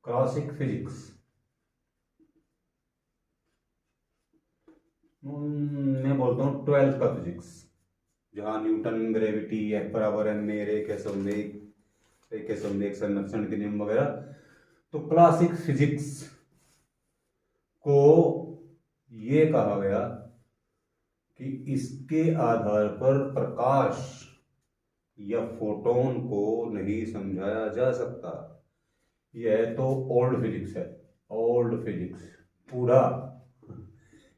Classic physics. मैं बोलता हूँ 12th का फिजिक्स, जहाँ न्यूटन, ग्रेविटी, F बराबर एम ए, रे के संवेग संरक्षण के नियम वगैरह। तो क्लासिक फिजिक्स को ये कहा गया कि इसके आधार पर प्रकाश या फोटोन को नहीं समझाया जा सकता। यह तो ओल्ड फिजिक्स है, ओल्ड फिजिक्स बूढ़ा,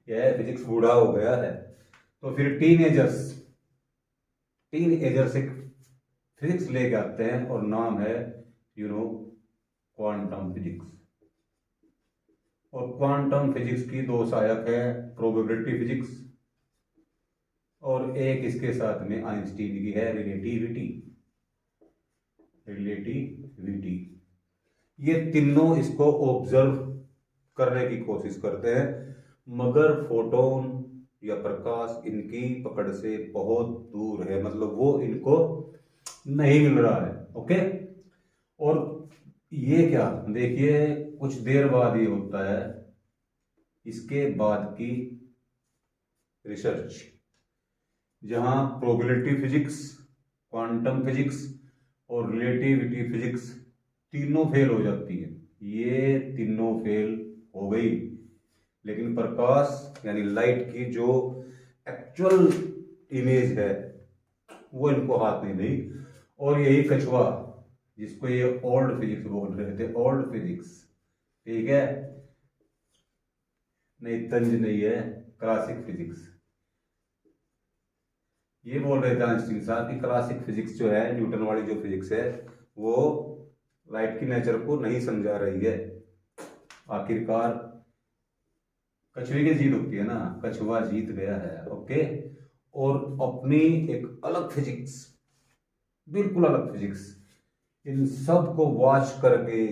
यह फिजिक्स बूढ़ा हो गया है। तो फिर टीन एजर्स एक फिजिक्स लेके आते हैं और नाम है क्वांटम फिजिक्स। और क्वांटम फिजिक्स की दो सहायक है, प्रोबेबिलिटी फिजिक्स और एक इसके साथ में आइंस्टीन की है रिलेटिविटी। ये तीनों इसको ऑब्जर्व करने की कोशिश करते हैं, मगर फोटोन या प्रकाश इनकी पकड़ से बहुत दूर है, मतलब वो इनको नहीं मिल रहा है। ओके। और ये क्या, देखिए कुछ देर बाद ये होता है, इसके बाद की रिसर्च जहां प्रोबेबिलिटी फिजिक्स, क्वांटम फिजिक्स और रिलेटिविटी फिजिक्स तीनों फेल हो जाती है। ये तीनों फेल हो गई, लेकिन प्रकाश यानी लाइट की जो एक्चुअल इमेज है वो इनको हाथ नहीं दी। और यही कछुआ, जिसको ये ओल्ड फिजिक्स बोल रहे थे, ओल्ड फिजिक्स, ठीक है, नहीं तंज नहीं है, क्लासिक फिजिक्स। ये बोल रहे थे आइंस्टीन साहब कि क्लासिक फिजिक्स जो है, न्यूटन वाली जो फिजिक्स है, वो लाइट की नेचर को नहीं समझा रही है। आखिरकार कछुए की जीत होती है ना, कछुआ जीत गया है। ओके। और अपनी एक अलग फिजिक्स, बिल्कुल अलग फिजिक्स, इन सब को वॉच करके,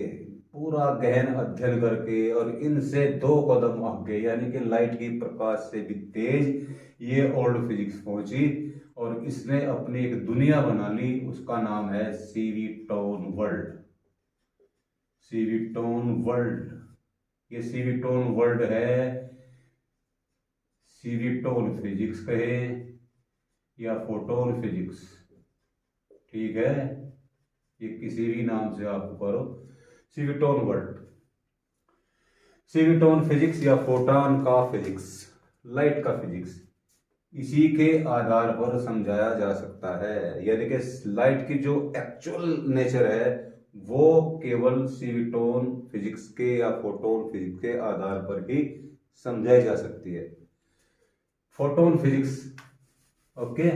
पूरा गहन अध्ययन करके और इनसे 2 कदम आगे यानी कि लाइट की प्रकाश से भी तेज ये ओल्ड फिजिक्स पहुंची और इसने अपनी एक दुनिया बना ली। उसका नाम है सीवीटोन वर्ल्ड। सीवीटोन वर्ल्ड, ये सीवीटोन वर्ल्ड है, सीवीटोन फिजिक्स कहे या फोटोन फिजिक्स, ठीक है, ये किसी भी नाम से आप करो, सीवीटोन वर्ल्ड, सीवीटोन फिजिक्स या फोटॉन का फिजिक्स, लाइट का फिजिक्स, इसी के आधार पर समझाया जा सकता है। यानी कि लाइट की जो एक्चुअल नेचर है वो केवल सीवीटोन फिजिक्स के या फोटोन फिजिक्स के आधार पर ही समझाई जा सकती है। फोटोन फिजिक्स, ओके,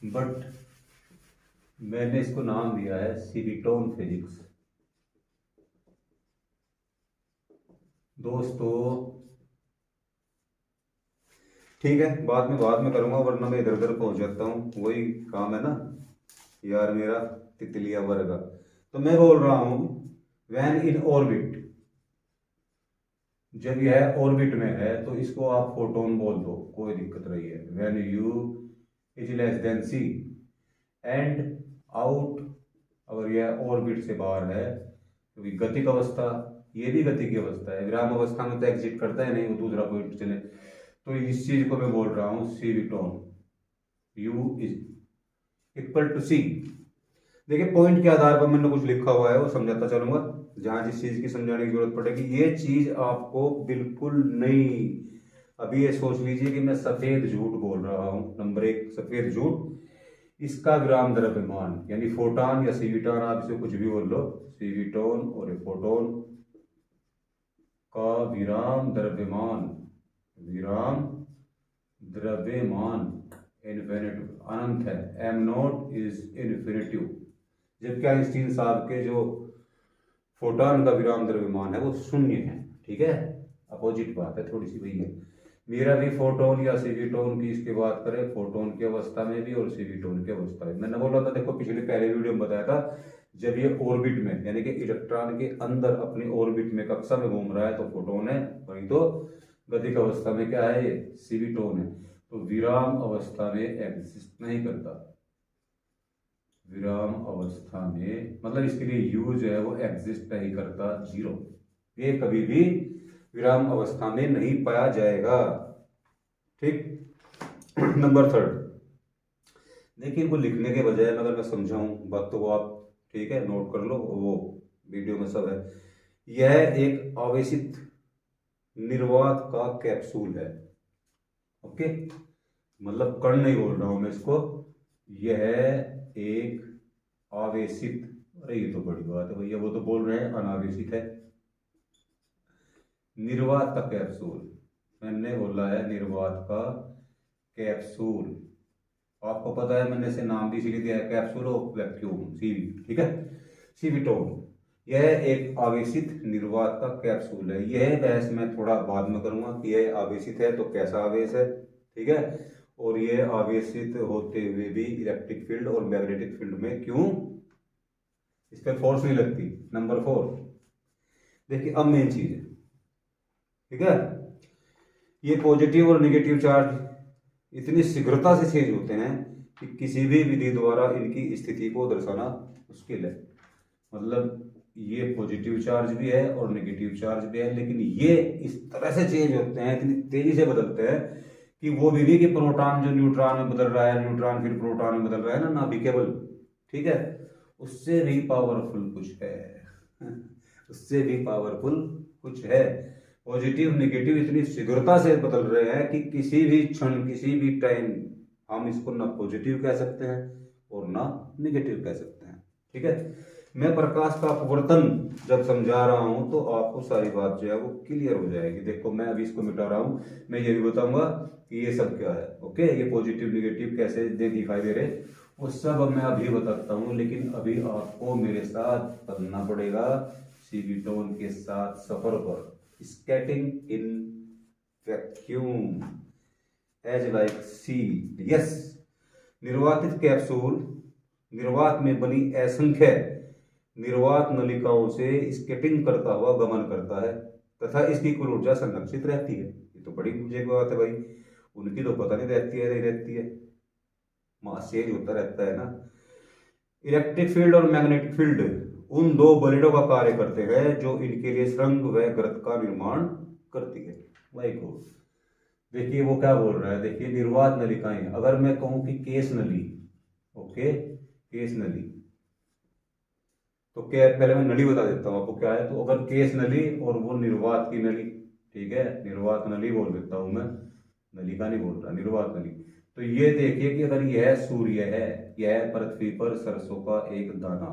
बट मैंने इसको नाम दिया है सीवीटोन फिजिक्स। दोस्तों ठीक है, बाद में करूंगा, वरना मैं इधर उधर पहुंच जाता हूँ, वही काम है ना यार मेरा, तितलिया वर्ग। तो मैं बोल रहा हूं व्हेन इन ऑर्बिट, जब यह ऑर्बिट में है तो इसको आप फोटोन बोल दो, कोई दिक्कत नहीं है। When you is less than C and out, अगर यह ऑर्बिट से बाहर है, क्योंकि गतिक अवस्था, ये भी गति की अवस्था है, विराम अवस्था में तो एग्जिट करता है नहीं, वो दूसरा पॉइंट चले। तो इस चीज को मैं बोल रहा हूं सीवीटोन, यू इज इक्वल टू सी। देखिए पॉइंट के आधार पर मैंने कुछ लिखा हुआ है वो समझाता चलूंगा, जहां जिस चीज की समझाने की जरूरत पड़ेगी। ये चीज आपको बिल्कुल नहीं, अभी ये सोच लीजिए कि मैं सफेद झूठ बोल रहा हूं। नंबर 1 सफेद झूठ, इसका विराम द्रव्यमान यानी फोटॉन या सीवीटॉन, आप इसे कुछ भी बोल लो, सीवीटोन और फोटोन का विराम द्रव्यमान इन्फिनिटिव, अनंत है, एम नॉट इज इन्फिनिटिव। जबकि आइंस्टीन साहब के जो फोटॉन का विराम द्रव्यमान है वो 0 है, ठीक है, अपोजिट बात है थोड़ी सी वही है। मेरा भी फोटोन या सीवीटोन की इसके बात करें, फोटोन की अवस्था में भी और सीवीटोन की अवस्था में। मैंने बोला था, देखो पिछले पहले वीडियो में बताया था, जब ये ऑर्बिट में यानी कि इलेक्ट्रॉन के अंदर अपनी ऑर्बिट में कक्षा में घूम रहा है तो फोटोन है, वही तो गतिक अवस्था में क्या है, ये सीवीटोन है। तो विराम अवस्था में एग्जिस्ट नहीं करता, विराम अवस्था में, मतलब इसके लिए यू जो है वो एग्जिस्ट नहीं करता, जीरो, ये कभी भी विराम अवस्था में नहीं पाया जाएगा। ठीक। नंबर थर्ड, देखिए इनको लिखने के बजाय अगर मैं समझाऊं बात तो वो आप ठीक है नोट कर लो, वो वीडियो में सब है। यह एक आवेशित निर्वात का कैप्सूल है। ओके, मतलब कण नहीं बोल रहा हूं मैं इसको, यह एक आवेशित, अरे ये तो बड़ी बात है भैया, वो तो बोल रहे हैं अनावेशित है। निर्वात का कैप्सूल, मैंने बोला है निर्वात का कैप्सूल, आपको पता है मैंने इसे नाम भी इसीलिए दिया है कैप्सूल ऑफ वैक्यूम, सीवी, ठीक है, सीवीटोन। यह एक आवेशित निर्वात का कैप्सूल है। यह बहस मैं थोड़ा बाद में करूंगा कि यह आवेशित है तो कैसा आवेश है, ठीक है, और यह आवेशित होते हुए भी इलेक्ट्रिक फील्ड और मैग्नेटिक फील्ड में क्यों इस पर फोर्स नहीं लगती। नंबर फोर, देखिए अब मेन चीज है, ठीक है, ये पॉजिटिव और नेगेटिव चार्ज इतनी शीघ्रता से चेंज होते हैं कि किसी भी विधि द्वारा इनकी स्थिति को दर्शाना मुश्किल है। मतलब ये पॉजिटिव चार्ज भी है और नेगेटिव चार्ज भी है, लेकिन ये इस तरह से चेंज होते हैं, इतनी तेजी से बदलते हैं कि वो भी नहीं कि प्रोटॉन जो न्यूट्रॉन में बदल रहा है, न्यूट्रॉन फिर प्रोटॉन में बदल रहा है ना भी केवल, ठीक है, उससे भी पावरफुल कुछ है। उससे भी पावरफुल कुछ है। पॉजिटिव नेगेटिव इतनी शीघ्रता से बदल रहे हैं कि किसी भी क्षण किसी भी टाइम हम इसको ना पॉजिटिव कह सकते हैं और ना नेगेटिव कह सकते हैं, ठीक है। मैं प्रकाश का अपवर्तन जब समझा रहा हूं तो आपको सारी बात जो है वो क्लियर हो जाएगी। देखो मैं अभी इसको मिटा रहा हूं, मैं ये भी बताऊंगा कि ये सब क्या है। ओके, ये पॉजिटिव नेगेटिव कैसे दिखाई दे रहे वो सब अब मैं अभी बताता हूं, लेकिन अभी आपको मेरे साथ करना पड़ेगा सीवीटोन के साथ सफर पर। Scattering in vacuum edge like see, yes, निर्वातित कैप्सूल निर्वात में बनी असंख्य निर्वात नलिकाओं से स्केटिंग करता हुआ गमन करता है तथा इसकी कुल ऊर्जा संरक्षित रहती है। ये तो बड़ी मुझे बात है भाई, उनकी तो पता नहीं रहती है नहीं रहती है, मास चेंज होता रहता है ना। इलेक्ट्रिक फील्ड और मैग्नेटिक फील्ड उन दो बलिडों का कार्य करते हैं जो इनके लिए सुरंग व गर्त का निर्माण करती है। भाई को देखिए वो क्या बोल रहा है, देखिए निर्वात नलिकाएं, अगर मैं कहूं कि केस नली, ओके, केस नली, तो क्या पहले मैं नली बता देता हूं आपको क्या है। तो अगर केस नली और वो निर्वात की नली, ठीक है, निर्वात नली बोल देता हूं मैं, नलिका नहीं बोल रहा, निर्वात नली। तो ये देखिए कि अगर यह सूर्य है, यह पृथ्वी पर सरसों का एक दाना,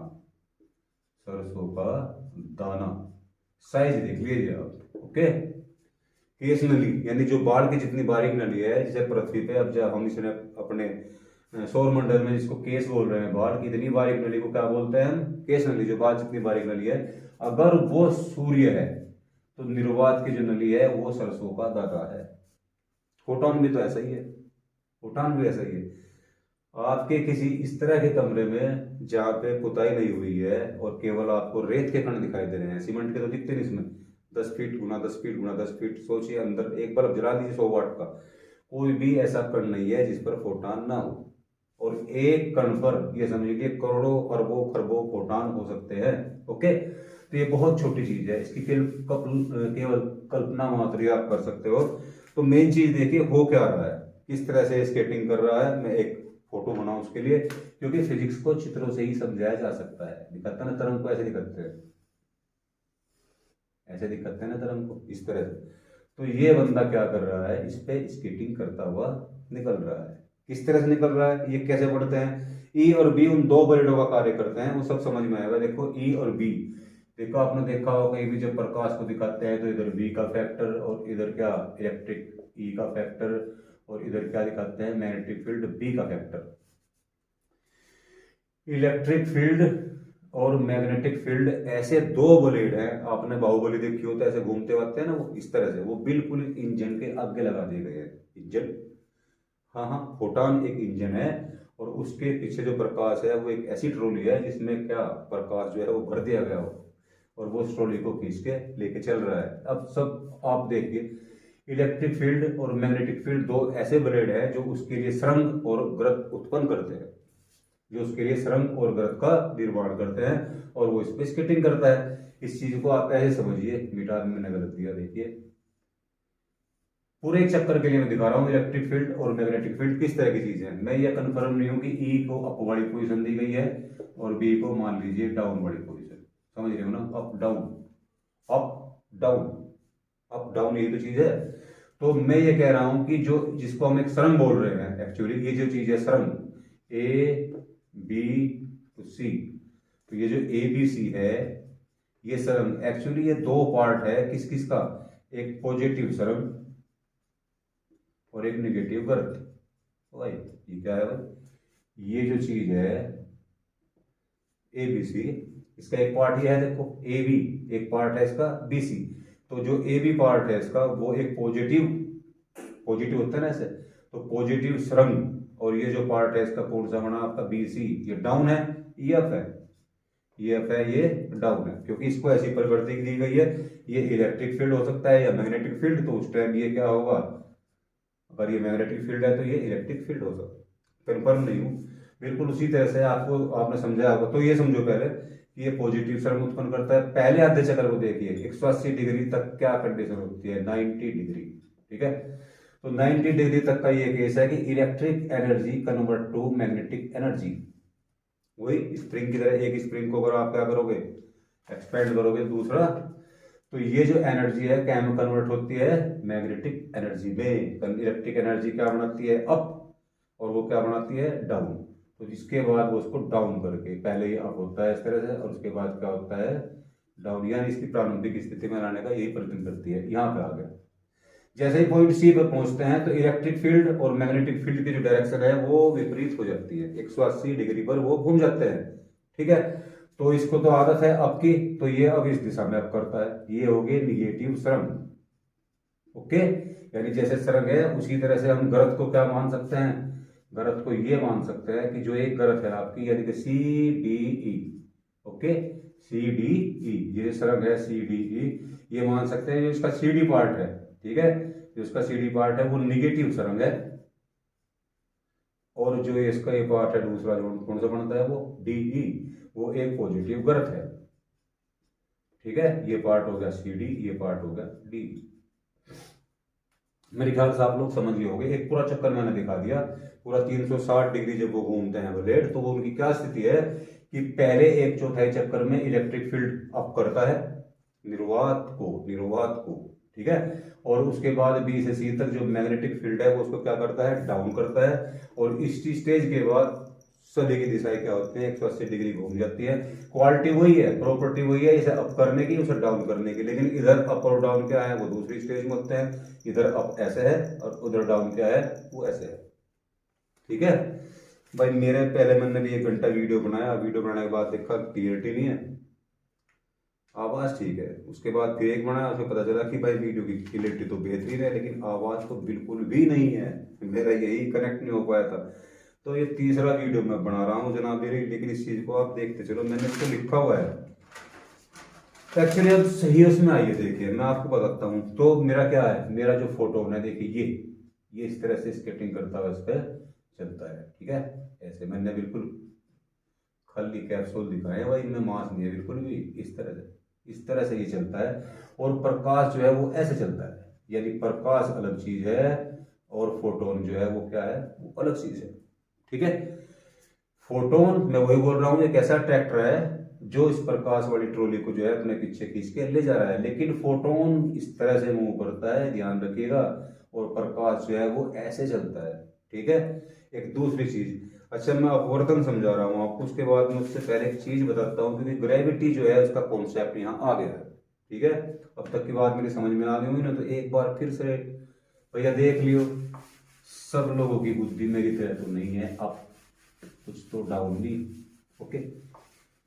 सरसों का दाना, साइज देख लीजिए आप, ओके। केस नली यानी जो बाढ़ की जितनी बारीक नली है, जैसे पृथ्वी पे अब जब हम इसने अपने सौर मंडल में जिसको केस बोल रहे हैं, बाढ़ की इतनी बारीक नली को क्या बोलते हैं हम, केस नली, जो बाढ़ जितनी बारीक नली है। अगर वो सूर्य है तो निर्वात की जो नली है वो सरसों का दाना है। फोटोन भी तो ऐसा ही है, फोटोन भी ऐसा ही है। आपके किसी इस तरह के कमरे में जहाँ पे पुताई नहीं हुई है और केवल आपको रेत के कण दिखाई दे रहे हैं, सीमेंट के तो दिखते नहीं इसमें, 10 फीट गुना 10 फीट गुना 10 फीट, सोचिए अंदर एक बल्ब जला दीजिए 100 वाट का, कोई भी ऐसा कण नहीं है जिस पर फोटान ना हो। और एक कण पर ये समझिए करोड़ों अरबों खरबों फोटान हो सकते हैं। ओके, तो ये बहुत छोटी चीज है, इसकी केवल कल्पना मात्र ही आप कर सकते हो। तो मेन चीज देखिए हो क्या रहा है, किस तरह से स्केटिंग कर रहा है। मैं एक फोटो बनाऊं उसके लिए, क्योंकि फिजिक्स को चित्रों से ही समझाया जा सकता है। दिखाता ना तरंग को, ऐसे दिखाते हैं, ऐसे दिखाते हैं ना तरंग को, इस तरह से। तो ये बंदा क्या कर रहा है, इस पे स्केटिंग करता हुआ निकल रहा है। किस तरह से निकल रहा है, ये कैसे पढ़ते हैं, ई और बी उन दो बलिडों का कार्य करते हैं, वो सब समझ में आएगा। देखो ई और बी, देखो आपने देखा हो कहीं भी जब प्रकाश को दिखाते हैं तो इधर बी का फैक्टर और इधर क्या इलेक्ट्रिक ई का फैक्टर, और इधर क्या दिखाते हैं मैग्नेटिक फील्ड बी का फैक्टर। इलेक्ट्रिक फील्ड और मैग्नेटिक फील्ड ऐसे दो ब्लेड हैं, आपने बाहुबली देखी हो तो ऐसे घूमते होते हैं ना, वो इस तरह से, वो बिल्कुल इंजन के आगे लगा दिए गए हैं। इंजन, हाँ हाँ, फोटॉन एक इंजन है और उसके पीछे जो प्रकाश है वो एक ऐसी ट्रॉली है जिसमें क्या प्रकाश जो है वो भर दिया गया हो और वो उस ट्रॉली को खींच के लेके चल रहा है। अब सब आप देखिए, इलेक्ट्रिक फील्ड और मैग्नेटिक फील्ड दो ऐसे ब्लेड है जो उसके लिए सुरंग और गर्त उत्पन्न करते हैं। जो उसके लिए सुरंग और गर्त का निर्माण करते हैं, और वो इस पे स्केटिंग करता है। इस चीज को आप ऐसे समझिए, मिटा मैंने गलत दिया, देखिए पूरे एक चक्कर के लिए मैं दिखा रहा हूँ इलेक्ट्रिक फील्ड और मैग्नेटिक फील्ड किस तरह की चीज है। मैं ये कंफर्म नहीं हूँ कि ई को अप वाली पोजीशन दी गई है और बी को मान लीजिए डाउन वाली पोजीशन, समझ रहे हो ना, up down up down up down, यही तो चीज है। तो मैं ये कह रहा हूं कि जो जिसको हम एक सरंग बोल रहे हैं, एक्चुअली ये जो चीज है सरंग ए बी सी, तो ये जो ए बी सी है ये सरंग, एक्चुअली ये दो पार्ट है किस किस का, एक पॉजिटिव सरंग और एक नेगेटिव गर्त। भाई ये क्या है भाई, ये जो चीज है ए बी सी, इसका एक पार्ट ये है देखो ए बी, एक पार्ट है इसका बी सी। तो जो ए बी पार्ट है इसका वो एक पॉजिटिव होता है ना ऐसे, तो पॉजिटिव सुरंग, और ये जो पार्ट है इसका कौन सा बना आपका बी सी, ये डाउन है, ये अप है, ये अप है, ये डाउन है, क्योंकि इसको ऐसी प्रकृति दी गई है। ये इलेक्ट्रिक फील्ड हो सकता है या मैग्नेटिक फील्ड, तो उस टाइम ये क्या होगा, अगर ये मैग्नेटिक फील्ड है तो ये इलेक्ट्रिक फील्ड हो सकता है, कंफर्म नहीं हूं बिल्कुल। उसी तरह से आपने समझा होगा, तो ये समझो पहले कि ये पॉजिटिव सरंग उत्पन्न करता है। पहले आधे चक्र को देखिए 180 डिग्री तक क्या कंडीशन होती है, 90 डिग्री, ठीक है। तो 90 डिग्री तक का ये केस है कि electric energy convert to magnetic energy. वही स्प्रिंग की तरह, एक स्प्रिंग को अगर आप क्या करोगे, एक्सपेंड करोगे दूसरा, तो ये जो एनर्जी है क्या में कन्वर्ट होती है, मैग्नेटिक एनर्जी में। इलेक्ट्रिक एनर्जी क्या बनाती है, अप, और वो क्या बनाती है, डाउन। तो जिसके बाद वो उसको डाउन करके, पहले ये अप होता है इस तरह से और उसके बाद क्या होता है, डाउन, यानी इसकी प्रारंभिक स्थिति में लाने का यही प्रयत्न करती है। यहाँ पे आ गया, जैसे ही पॉइंट सी पे पहुंचते हैं तो इलेक्ट्रिक फील्ड और मैग्नेटिक फील्ड की जो डायरेक्शन है वो विपरीत हो जाती है, 180 डिग्री पर वो घूम जाते हैं, ठीक है। तो इसको तो आदत है अप की, तो ये अब इस दिशा में अप करता है, ये हो गए निगेटिव सरंग, ओके। यानी जैसे सरंग है उसी तरह से हम गरत को क्या मान सकते हैं, गरत को ये मान सकते हैं कि जो एक गरत है आपकी, यानी कि C D E, okay, C D E, ये सरंग है सी डी ई, ये मान सकते हैं जो इसका सी डी पार्ट है, ठीक है, जो इसका सी डी पार्ट है वो निगेटिव सरंग है, और जो इसका ये पार्ट है दूसरा जो कौन सा बनता है वो डी ई, वो एक पॉजिटिव गरत है, ठीक है। ये पार्ट हो गया सी डी, ये पार्ट हो गया डी। मेरे ख्याल से आप लोग समझ गए होंगे, एक पूरा चक्कर मैंने दिखा दिया, पूरा 360 डिग्री जब वो घूमते हैं ब्लेड, तो वो उनकी क्या स्थिति है कि पहले एक चौथाई चक्कर में इलेक्ट्रिक फील्ड अप करता है निर्वात को, ठीक है, और उसके बाद बी से सी तक जो मैग्नेटिक फील्ड है वो उसको क्या करता है, डाउन करता है, और इस स्टेज के बाद सभी की दिशाएं क्या होती है, 180 डिग्री घूम जाती है। क्वालिटी वही है, प्रॉपर्टी वही है, इसे अप करने की, उसे डाउन करने की, लेकिन इधर अप और डाउन क्या है वो दूसरी स्टेज में होते हैं। इधर अप ऐसे है और उधर डाउन क्या है वो ऐसे है, ठीक है भाई। मेरे पहले मैंने भी 1 घंटा वीडियो बनाया, वीडियो बनाने के बाद देखा क्लियरिटी नहीं है, आवाज ठीक है, उसके बाद फिर एक बनाया, उसमें पता चला कि भाई वीडियो की क्लियरिटी तो बेहतरीन है लेकिन आवाज तो बिल्कुल भी नहीं है, मेरा यही कनेक्ट नहीं हो पाया था। तो ये तीसरा वीडियो मैं बना रहा हूँ जनाब मेरी, लेकिन इस चीज को आप देखते चलो, मैंने इसको लिखा हुआ है एक्चुअली, अब सही उसमें आइए देखिए, मैं आपको बताता हूँ। तो मेरा क्या है, मेरा जो फोटो है देखिए, ये इस तरह से स्केटिंग करता हुआ इस पर चलता है, ठीक है, ऐसे मैंने बिल्कुल खाली कैप्सूल दिखाए हैं भाई, इनमें मास नहीं है बिल्कुल भी, इस तरह से ये चलता है, और प्रकाश जो है वो ऐसे चलता है, यानी प्रकाश अलग चीज है और फोटोन जो है वो क्या है, वो अलग चीज है, ठीक है। फोटोन मैं वही बोल रहा हूँ, एक ऐसा ट्रैक्टर है जो इस प्रकाश वाली ट्रॉली को जो है अपने पीछे खींच के ले जा रहा है, लेकिन फोटोन इस तरह से मूव करता है, ध्यान रखिएगा, और प्रकाश जो है वो ऐसे चलता है, ठीक है। एक दूसरी चीज, अच्छा मैं अपवर्तन समझा रहा हूँ आपको, उसके बाद मैं उससे पहले एक चीज बताता हूँ, क्योंकि ग्रेविटी जो है उसका कॉन्सेप्ट यहाँ आ गया है, ठीक है। अब तक की बात मेरी समझ में आ गई होगी ना, तो एक बार फिर से भैया देख लियो, सब लोगों की बुद्धि मेरी तरह तो नहीं है, अब कुछ तो डाउन भी, ओके।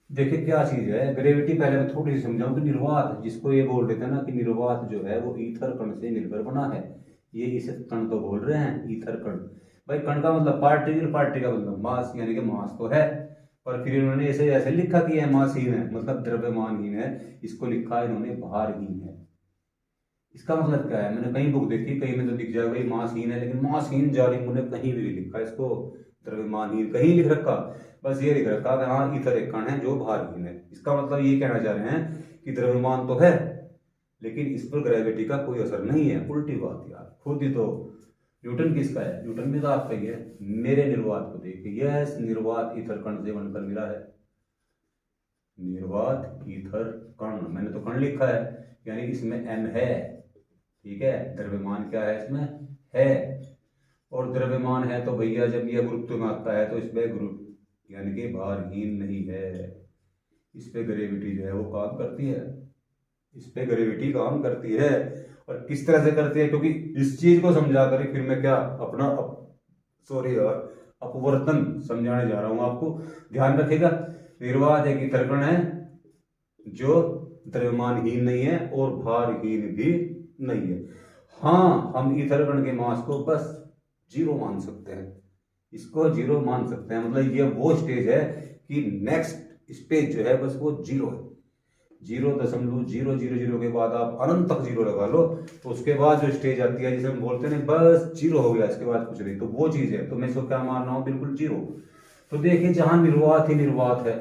देखिए क्या चीज है ग्रेविटी, पहले मैं थोड़ी सी समझाऊं कि निर्वात, जिसको ये बोल रहे थे ना कि निर्वात जो है वो ईथर कण से निर्भर बना है, ये इसे कण तो बोल रहे हैं ईथर कण, भाई कण का मतलब पार्टिकल, पार्टिकल का मतलब मास, यानी कि मास तो है, पर फिर इन्होंने ऐसे ऐसे लिखा कि यह मासहीन है, मतलब द्रव्यमानहीन है, इसको लिखा इन्होंने भारहीन है। इसका मतलब क्या है, मैंने कहीं बुक देखी, कहीं में तो दिख जाएगा मासहीन है, लेकिन मासहीन जारी ने कहीं भी लिखा इसको, द्रव्यमानहीन कहीं लिख रखा, बस ये लिख रखा कि हाँ ईथर एक कण है जो भारहीन है। इसका मतलब ये कहना चाह रहे हैं कि द्रव्यमान तो है लेकिन इस पर ग्रेविटी का कोई असर नहीं है। उल्टी बात यार, खुद ही तो न्यूटन किसका है, न्यूटन भी तो आपका ही है। मेरे निर्वात को देखिए, यस निर्वात ईथर कण से बनकर मिला है। निर्वात ईथर कण, मैंने तो कण लिखा है यानी इसमें m है, ठीक है। द्रव्यमान क्या है इसमें है, और द्रव्यमान है तो भैया जब यह गुरुत्व में आता है तो इसमें गुरुत्व यानी कि भारहीन नहीं है। इस पे ग्रेविटी जो है वो काम करती है, इस पे ग्रेविटी काम करती है। और किस तरह से करती है, क्योंकि इस चीज को समझा कर फिर मैं क्या अपना सॉरी यार अपवर्तन समझाने जा रहा हूं आपको। ध्यान रखिएगा, निर्वात एक ईथर कण है जो द्रव्यमानहीन नहीं है और भारहीन भी नहीं है। हाँ, हम ईथर कण के मास को बस 0 मान सकते हैं, इसको 0 मान सकते हैं। मतलब ये वो स्टेज है कि नेक्स्ट स्टेज जो है बस वो 0 है। 0.000 के बाद आप अनंत तक 0 लगा लो तो उसके बाद जो स्टेज आती है जिसे हम बोलते हैं बस 0 हो गया, इसके बाद कुछ नहीं, तो वो चीज है। तो मैं इसको क्या मान रहा हूं, बिल्कुल 0। तो देखिए जहां निर्वात ही निर्वात है,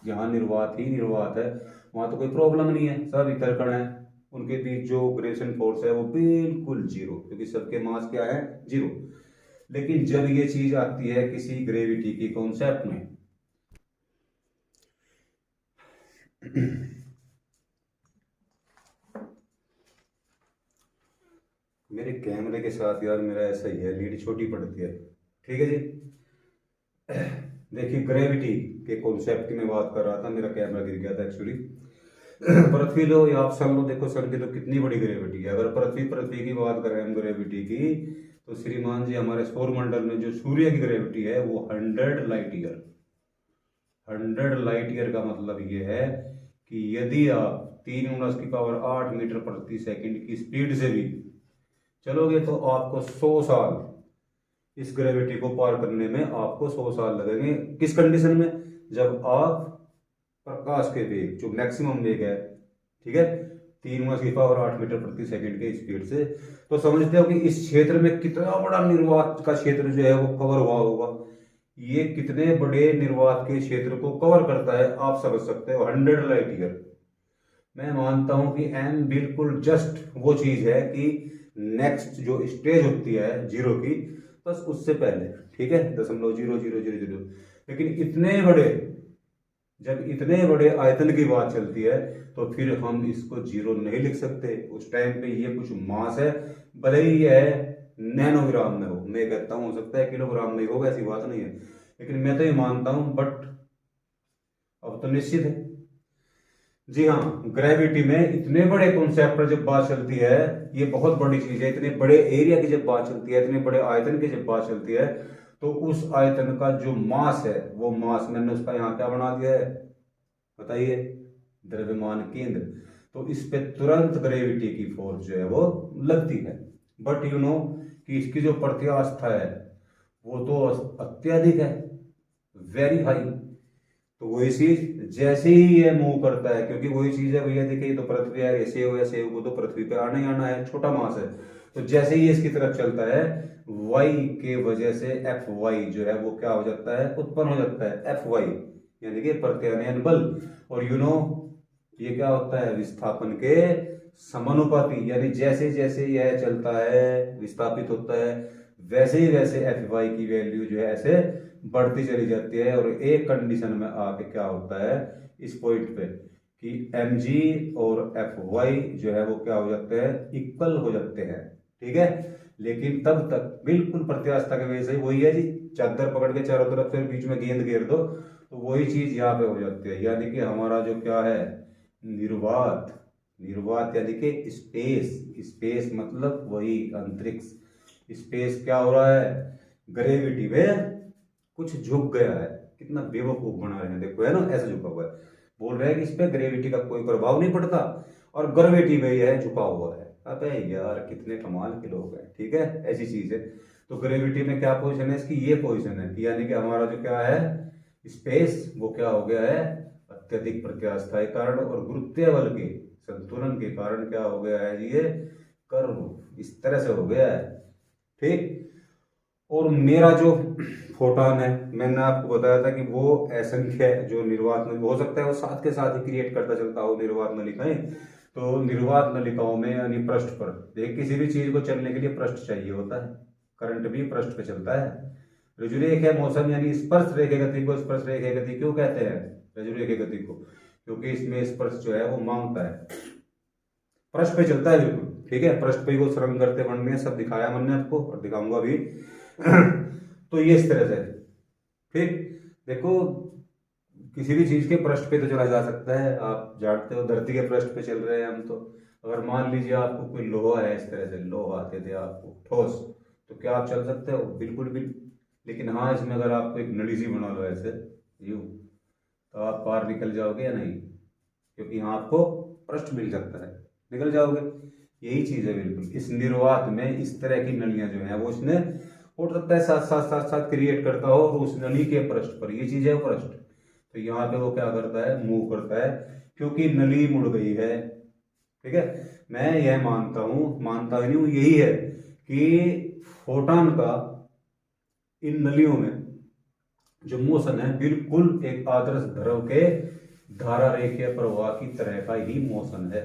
जहां निर्वात ही निर्वात है वहां तो कोई प्रॉब्लम नहीं है, सब ईथर कण है, उनके बीच जो ग्रेविटेशन फोर्स है वो बिल्कुल 0, क्योंकि सबके मास क्या है 0। लेकिन जब ये चीज आती है किसी ग्रेविटी की कॉन्सेप्ट में मेरे कैमरे के साथ यार मेरा ऐसा ही है, लीड छोटी पड़ती है, ठीक है जी। देखिए ग्रेविटी के कॉन्सेप्ट की मैं बात कर रहा था, मेरा कैमरा गिर गया था एक्चुअली। पृथ्वी लो या आप सन लो, देखो सन की तो कितनी बड़ी ग्रेविटी है। अगर पृथ्वी की बात करें हम ग्रेविटी की, तो श्रीमान जी हमारे सौरमंडल में जो सूर्य की ग्रेविटी है वो 100 लाइट ईयर। 100 लाइट ईयर का मतलब ये है कि यदि आप 3×8 मीटर प्रति सेकंड की स्पीड से भी चलोगे तो आपको 100 साल, इस ग्रेविटी को पार करने में आपको 100 साल लगेंगे। किस कंडीशन में, जब आप प्रकाश के वेग जो मैक्सिमम वेग है, ठीक है, 3×8 मीटर प्रति सेकंड के स्पीड से, तो समझते हो कि इस क्षेत्र में कितना बड़ा निर्वात का क्षेत्र जो है वो कवर हुआ होगा। ये कितने बड़े निर्वात के क्षेत्र को कवर करता है आप समझ सकते हो, 100 लाइट ईयर। मैं मानता हूं कि एम बिल्कुल जस्ट वो चीज है कि नेक्स्ट जो स्टेज होती है 0 की, बस उससे पहले, ठीक है, 0.0000। लेकिन इतने बड़े, जब इतने बड़े आयतन की बात चलती है तो फिर हम इसको 0 नहीं लिख सकते। उस टाइम पे ये कुछ मास है, भले ही यह नैनोग्राम में हो, मैं कहता हूं हो सकता है किलोग्राम में होगा, ऐसी बात नहीं है, लेकिन मैं तो ये मानता हूं। बट अब तो निश्चित है, जी हाँ, ग्रेविटी में इतने बड़े कॉन्सेप्ट पर जब बात चलती है, ये बहुत बड़ी चीज है, इतने बड़े एरिया की जब बात चलती है, इतने बड़े आयतन की जब बात चलती है, तो उस आयतन का जो मास है वो मास मैंने उसका यहाँ क्या बना दिया है बताइए, द्रव्यमान केंद्र। तो इस पे तुरंत ग्रेविटी की फोर्स जो है वो लगती है। बट यू नो कि इसकी जो प्रत्यास्था है वो तो अत्यधिक है, वेरी हाई। तो वही चीज जैसे ही ये मूव करता है, क्योंकि वही चीज है भैया, देखिए तो पृथ्वी है, ऐसे हो ऐसे हो तो पृथ्वी पे आना ही आना है, छोटा मास है। तो जैसे ही इसकी तरफ चलता है, वाई के वजह से एफ वाई जो है वो क्या हो जाता है, उत्पन्न हो जाता है, एफ वाई यानी कि प्रत्यानयन बल। और यू नो ये क्या होता है, विस्थापन के समानुपाती, यानी जैसे जैसे यह चलता है विस्थापित होता है, वैसे ही वैसे एफ वाई की वैल्यू जो है ऐसे बढ़ती चली जाती है। और एक कंडीशन में आके क्या होता है इस पॉइंट पे कि एम जी और एफ वाई जो है वो क्या हो जाते हैं, इक्वल हो जाते हैं, ठीक है। लेकिन तब तक बिल्कुल प्रत्यास्था की वजह से वही है जी, चादर पकड़ के चारों तरफ से बीच में गेंद घेर दो तो वही चीज यहाँ पे हो जाती है। यानी कि हमारा जो क्या है निर्वात, निर्वात यानी कि स्पेस, स्पेस मतलब वही अंतरिक्ष, स्पेस क्या हो रहा है, ग्रेविटी में कुछ झुक गया है। कितना बेवकूफ बना रहे हैं, देखो है ना, ऐसे झुका हुआ है, बोल रहे हैं कि इस पे ग्रेविटी का कोई प्रभाव नहीं पड़ता और ग्रेविटी में यह झुका हुआ है। अबे यार कितने कमाल के लोग हैं, ठीक है, ऐसी चीज है। तो ग्रेविटी में क्या पोजीशन है इसकी, ये पोजीशन है, यानी कि हमारा जो क्या है स्पेस वो क्या हो गया है, अत्यधिक प्रत्यास्था के कारण और गुरुत्वीय बल के संतुलन के कारण क्या हो गया है, ये कर्व इस तरह से हो गया है, ठीक। और मेरा जो फोटोन है, मैंने आपको बताया था कि वो असंख्य जो निर्वात नली हो सकता है वो साथ के साथ ही क्रिएट करता चलता हो निर्वात नलिकाएं। तो निर्वात नलिकाओं में यानी पृष्ठ पर देख, किसी भी चीज को चलने के लिए पृष्ठ चाहिए होता है, करंट भी पृष्ठ पे चलता है। ऋजुरेख है मोशन यानी स्पर्श रेखे गति को स्पर्श रेखे गति क्यों कहते हैं, ऋजुरेखे गति को, क्योंकि इसमें स्पर्श जो है वो मांगता है, पृष्ठ पे चलता है बिल्कुल। ठीक है, पृष्ठ पे वो सुरंग करते बनने सब दिखाया मैंने आपको और दिखाऊंगा भी। तो ये इस तरह से ठीक, देखो किसी भी चीज के पृष्ठ पे तो चला जा सकता है, आप जानते हो धरती के पृष्ठ पे चल रहे हैं हम तो। अगर मान लीजिए आपको कोई लोहा है, इस तरह से लोहा दे दे आपको ठोस, तो क्या आप चल सकते हो, बिल्कुल भी। लेकिन हाँ, इसमें अगर आपको एक नली सी बना लो ऐसे यूं, तो आप पार निकल जाओगे या नहीं, क्योंकि यहाँ आपको पृष्ठ मिल सकता है, निकल जाओगे। यही चीज है बिल्कुल इस निर्वात में, इस तरह की नलियां जो है वो इसने हो सकता है साथ साथ साथ साथ क्रिएट करता हो, और उस नली के पृष्ठ पर ये चीज है पृष्ठ, तो यहाँ पे वो क्या करता है, मूव करता है, क्योंकि नली मुड़ गई है। ठीक है, मैं यह मानता ही नहीं हूं, यही है कि फोटॉन का इन नलियों में जो मोशन है बिल्कुल एक आदर्श द्रव के धारा रेखीय प्रवाह की तरह का ही मोशन है।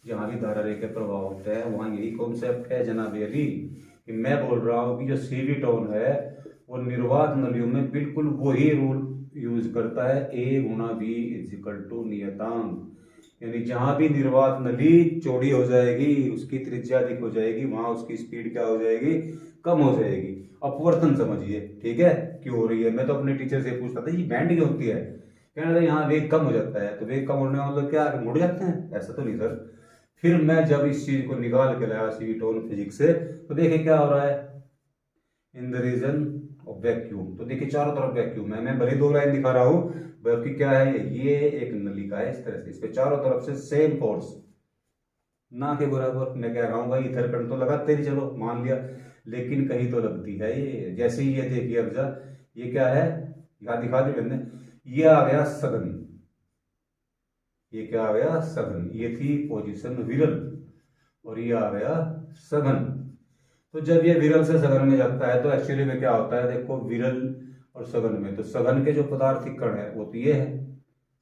जहां भी धारा रेखीय प्रवाह होते हैं वहां यही कॉन्सेप्ट है जनाब अली, कि मैं बोल रहा हूं कि जो सीवी टोन है वो निर्वात नलियों में बिल्कुल वही रूल यूज करता है, ए गुणा बी इज इक्वल टू नियतांक। यानी जहां भी निर्वात नली चौड़ी हो जाएगी, उसकी त्रिज्या अधिक हो जाएगी, वहां उसकी स्पीड क्या हो जाएगी, कम हो जाएगी। अपवर्तन समझिए, ठीक है, क्यों हो रही है। मैं तो अपने टीचर से पूछता था ये बैंड क्यों होती है, कहने लगे यहाँ वेग कम हो जाता है। तो वेग कम होने का मतलब क्या, मुड़ जाते हैं, ऐसा तो नहीं सर। फिर मैं जब इस चीज को निकाल के लाया सीटोन फिजिक्स से, तो देखिए क्या हो रहा है, in the region of vacuum, तो देखिए चारों तरफ वैक्यूम है। मैं भले दो लाइन दिखा रहा हूं, बल्कि क्या है, ये एक नली का है इस तरह से, इस पे चारों तरफ से सेम फोर्स, ना के बराबर। मैं कह रहा हूँ भाई इधर करंट तो लगाते नहीं, चलो मान लिया, लेकिन कहीं तो लगती है ये। जैसे ही ये देखिए अब जा, ये क्या है, यहाँ दिखा दी मैंने, ये आ गया सघन, ये क्या आ गया सघन, ये थी पोजीशन विरल, और ये आ गया सघन। तो जब ये विरल से सघन में जाता है तो एक्चुअली में क्या होता है, देखो विरल और सघन में, तो सघन के जो पदार्थिक कण है वो तो ये है,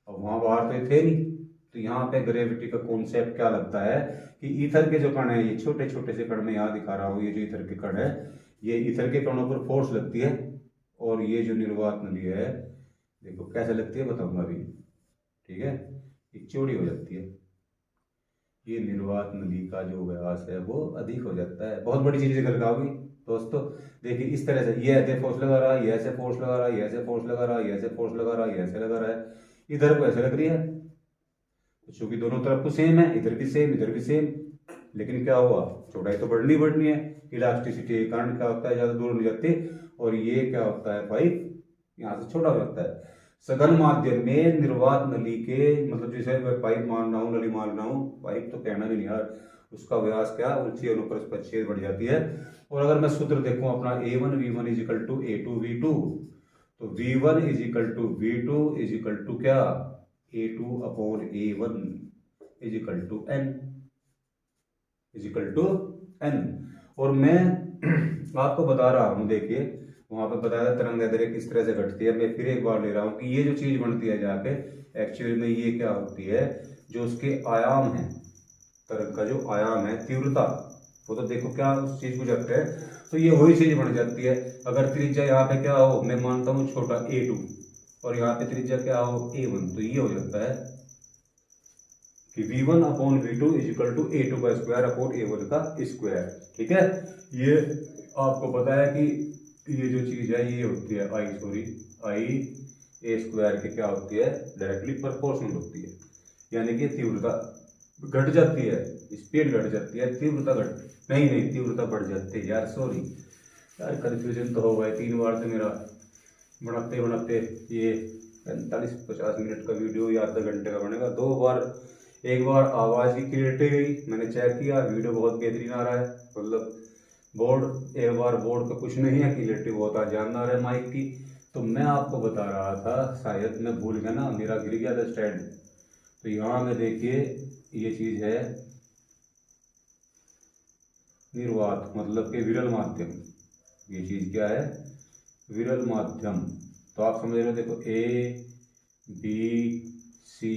और वहां बाहर तो ये थे नहीं। तो यहाँ पे ग्रेविटी का कॉन्सेप्ट क्या लगता है कि ईथर के जो कण है, ये छोटे छोटे से कण में यहाँ दिखा रहा हूँ, ये जो ईथर के कण है, ये ईथर के कणों पर फोर्स लगती है, और ये जो निर्वात नली है देखो कैसे लगती है बताऊंगा अभी। ठीक है, ये चौड़ी हो जाती है, ये निर्वात नली का जो व्यास है वो अधिक हो जाता है। बहुत बड़ी चीज निकल होगी दोस्तों, देखिए इस तरह से, ये ऐसे फोर्स लगा रहा है, ये ऐसे फोर्स लगा रहा है, ये ऐसे फोर्स लगा रहा है, ये ऐसे फोर्स लगा रहा है, ये ऐसे लगा रहा है, इधर को ऐसे लग रही है, तो चूंकि दोनों तरफ को सेम है, इधर भी सेम इधर भी सेम, लेकिन क्या हुआ, चौड़ाई तो बढ़नी बढ़नी है, इलास्टिसिटी के कारण क्या होता है, ज्यादा दूर नहीं जाती, और ये क्या होता है पाइप यहाँ से छोटा हो जाता है। सघन माध्यम में निर्वात नली के, मतलब जैसे मैं पाइप मान रहा हूँ, नली मान रहा हूँ, पाइप तो कहना भी नहीं यार, उसका व्यास क्या ऊंची अनुप्रस्थ छेद बढ़ जाती है। और अगर मैं सूत्र देखूं अपना A1 V1 is equal to A2 V2, तो V1 is equal to V2 is equal to क्या, A2 upon A1 is equal to N, is equal to N। और मैं आपको बता रहा हूं, देखिए वहां पे बताया तरंग दैर्घ्य किस तरह से घटती है। मैं फिर एक बार ले रहा हूँ कि ये जो चीज बनती है जाके एक्चुअली में ये क्या होती है, जो उसके आयाम है, तरंग का जो आयाम है, तीव्रता, वो तो देखो क्या उस चीज को जाते हैं, तो ये वही चीज बन जाती है। अगर त्रिज्या यहाँ पे क्या हो, मैं मानता हूँ छोटा A2, और यहाँ पे त्रिज्या क्या हो A1, तो ये हो जाता है कि V1 upon V2 is equal to A2 का स्क्वायर अपॉन A1 का स्क्वायर। ठीक है, ये आपको पता है कि ये जो चीज है ये होती है आई ए स्क्वायर के क्या होती है, डायरेक्टली प्रोपोर्शनल होती है, यानी कि तीव्रता घट जाती है, स्पीड घट जाती है, तीव्रता घट नहीं तीव्रता बढ़ जाती है यार, सॉरी यार कंफ्यूजन तो हो गया, 3 बार से मेरा बनाते बनाते ये 45-50 मिनट का वीडियो या आधा घंटे का बनेगा, 2 बार, एक बार आवाज की क्लियरिटी गई, मैंने चेक किया वीडियो बहुत बेहतरीन आ रहा है, मतलब बोर्ड, एक बार बोर्ड का कुछ नहीं है, क्लियरिटी बहुत जानना आ रहा है माइक की। तो मैं आपको बता रहा था, शायद मैं भूल गया ना, मेरा गिर गया था स्टैंड, तो यहाँ में देखिए ये चीज है निर्वात, मतलब के विरल माध्यम, ये चीज क्या है, विरल माध्यम। तो आप समझ रहे हो, देखो A B C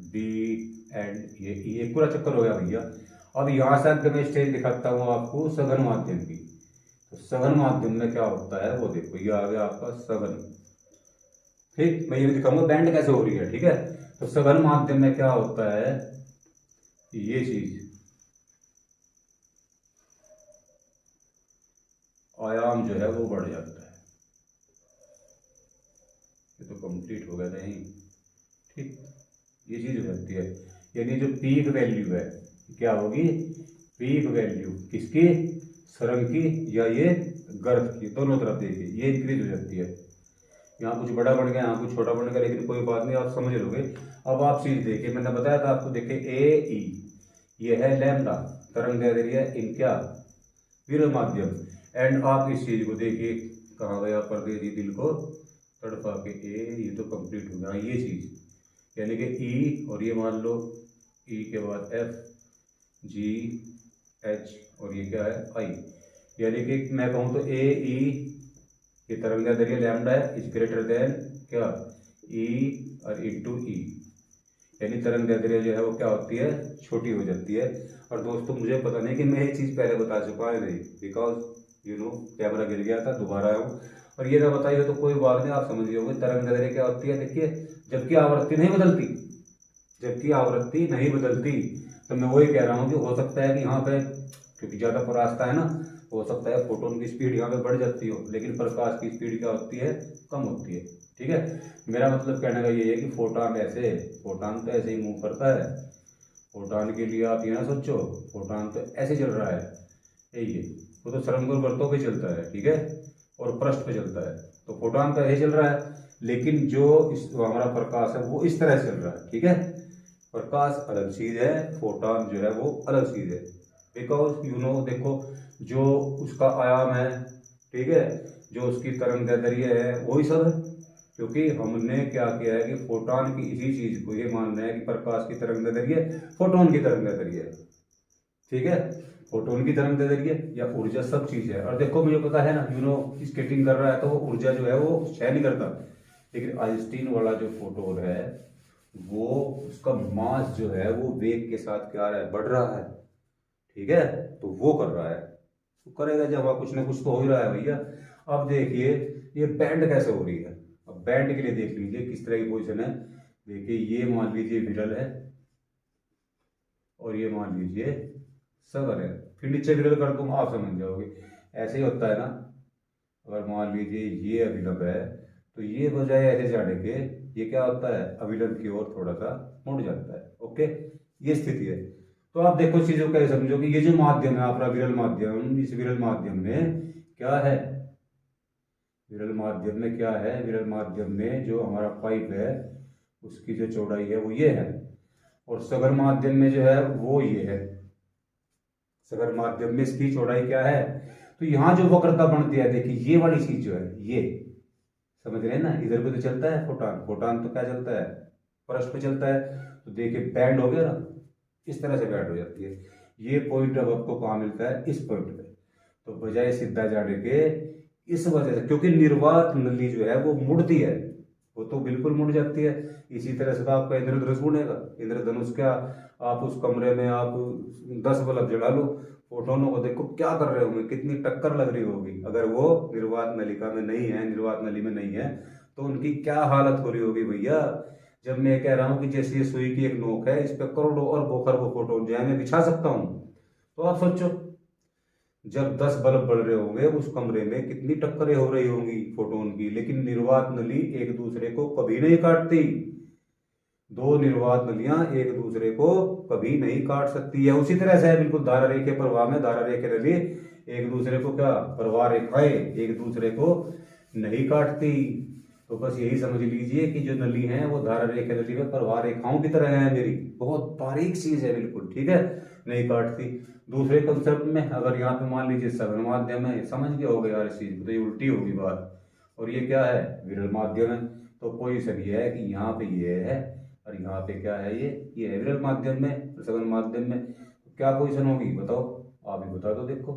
D and ये पूरा चक्कर हो गया भैया। अब यहाँ से अगर मैं स्टेज दिखाता हूँ आपको सघन माध्यम की। तो सघन माध्यम में क्या होता है वो देखो, ये आ गया आपका सघन। ठीक, मैं ये भी दिखाऊंगा बैंड कैसे हो रही है, ठीक है। तो सघन माध्यम में क्या होता है, ये चीज आयाम जो है वो बढ़ जाता है। ये तो कंप्लीट हो गया नहीं, ठीक। ये चीज हो जाती है, यानी जो पीक वैल्यू है क्या होगी, पीक वैल्यू किसकी, सरंग की या ये गर्थ की, दोनों तरफ देखिए ये इंक्रीज हो जाती है। यहाँ कुछ बड़ा बन गया, यहाँ कुछ छोटा बन गया, लेकिन कोई बात नहीं, आप समझ लोगे। अब आप चीज देखिए, मैंने बताया था आपको, देखिए ए ई ये है लैम्डा, तरंग दैर्ध्य है इन क्या, विरल माध्यम। एंड आप इस चीज को देखिए, कहाँ गया परदेसी दिल को तड़पा के, ए ये तो कंप्लीट हो गया ये चीज, यानी कि ई और ये मान लो ई के बाद एफ जी एच और ये क्या है आई, यानी कि मैं कहूँ तो ए ई ये तरंग दैर्ध्य लैम्डा है इज ग्रेटर देन क्या ई और इंटू ई, यानी तरंग दैर्ध्य जो है वो क्या होती है, छोटी हो जाती है। और दोस्तों मुझे पता नहीं कि मैं ये चीज़ पहले बता चुका है नहीं, बिकॉज कैमरा गिर गया था, दोबारा आया हूँ। और ये ना बताइए तो कोई बात नहीं, आप समझ गए होंगे तरंग दैर्ध्य क्या होती है। देखिए जबकि आवृत्ति नहीं बदलती, जबकि आवृत्ति नहीं बदलती, तो मैं वही कह रहा हूँ कि हो सकता है कि यहाँ पे क्योंकि ज़्यादा परास्ता है ना, हो सकता है फोटोन की स्पीड यहाँ पे बढ़ जाती हो, लेकिन प्रकाश की स्पीड क्या होती है, कम होती है, ठीक है। मेरा मतलब कहने का ये है कि फोटान ऐसे, फोटान तो ऐसे ही मूव करता है। फोटान के लिए आप ये ना सोचो फोटान तो ऐसे चल रहा है, ये वो तो सरंगुर वर्तों पे चलता है, ठीक है, और पृष्ठ पे चलता है। तो फोटान तो ऐसे चल रहा है, लेकिन जो इस हमारा प्रकाश है वो इस तरह से चल रहा है, ठीक है। प्रकाश अलग चीज है, फोटान जो है वो अलग चीज है, बिकॉज देखो जो उसका आयाम है, ठीक है, जो उसकी तरंग दैर्ध्य है वही सब है। क्योंकि हमने क्या किया है कि फोटॉन की इसी चीज को ये मान रहे हैं कि प्रकाश की तरंग दैर्ध्य फोटोन की तरंग दैर्ध्य है, ठीक है। फोटोन की तरंग दैर्ध्य या ऊर्जा सब चीज है। और देखो मुझे पता है ना, स्केटिंग कर रहा है तो वो ऊर्जा जो है वो क्षय नहीं करता, लेकिन आइंस्टीन वाला जो फोटोन है वो उसका मास जो है वो वेग के साथ क्या है, बढ़ रहा है, ठीक है। तो वो कर रहा है, तो करेगा जब वहाँ कुछ ना कुछ तो हो ही रहा है भैया। अब देखिए ये बैंड कैसे हो रही है, अब बैंड के लिए देख लीजिए किस तरह की पोजिशन है। देखिए ये मान लीजिए विरल है और ये मान लीजिए सघन है, फिर नीचे विरल कर दूंगा आप समझ जाओगे। ऐसे ही होता है ना, अगर मान लीजिए ये अभिलंब है तो ये बजाय ऐसे जाने के ये क्या होता है, अभिलंब की ओर थोड़ा सा मुड़ जाता है, ओके, ये स्थिति है। तो आप देखो चीजों को कैसे समझो कि ये जो माध्यम है आपका विरल माध्यम, इस विरल माध्यम में क्या है, विरल माध्यम में क्या है, विरल माध्यम में जो हमारा पाइप है उसकी जो चौड़ाई है वो ये है, और सघन माध्यम में जो है वो ये है। सघन माध्यम में इसकी चौड़ाई क्या है, तो यहाँ जो वक्रता बनती है देखिए ये वाली चीज जो है ये, समझ रहे हैं ना, इधर पे तो चलता है फोटान, फोटान तो क्या चलता है, पृष्ठ पे चलता है। तो देखिए बैंड हो गया ना, इस तरह से बैंड हो जाती है। ये पॉइंट अब आपको कहाँ मिलता है, इस पॉइंट पे। तो बजाय सीधा जाने के इस वजह से, क्योंकि निर्वात नली जो है वो मुड़ती है, वो तो बिल्कुल मुड़ जाती है। इसी तरह से तो आपका इंद्रधनुष मुड़ेगा, इंद्रधनुष क्या, आप उस कमरे में आप 10 बल्ब जला लो, फोटोनों को देखो क्या कर रहे होंगे, कितनी टक्कर लग रही होगी। अगर वो निर्वात नलिका में नहीं है, निर्वात नली में नहीं है, तो उनकी क्या हालत हो रही होगी भैया। जब मैं कह रहा हूँ कि जैसे ये सुई की एक नोक है, इस पर करोड़ों और खरबों फोटोन जो है मैं बिछा सकता हूँ। तो आप सोचो जब 10 बल्ब बढ़ रहे होंगे उस कमरे में कितनी टक्करें हो रही होंगी फोटोन की, लेकिन निर्वात नली एक दूसरे को कभी नहीं काटती। दो निर्वात नलियां एक दूसरे को कभी नहीं काट सकती है। उसी तरह से है बिल्कुल धारा रेखे प्रवाह में, धारा रेखे नली एक दूसरे को क्या, प्रवाह रेखाएं एक दूसरे को नहीं काटती। तो बस यही समझ लीजिए कि जो नली है वो धारा रेखे नली में प्रवाह रेखाओं की तरह है, मेरी बहुत बारीक चीज है बिल्कुल, ठीक है, नहीं काटती। दूसरे कंसेप्ट में अगर यहाँ पे मान लीजिए सघन माध्यम है, समझ गए हो गए यार इस चीज को, तो ये उल्टी होगी बात। और ये क्या है, विरल माध्यम है। तो पोजीशन ये है कि यहाँ पे ये है और यहाँ पे क्या है, ये है विरल माध्यम में, सघन माध्यम में क्या पोजीशन होगी बताओ, आप ही बता दो देखो।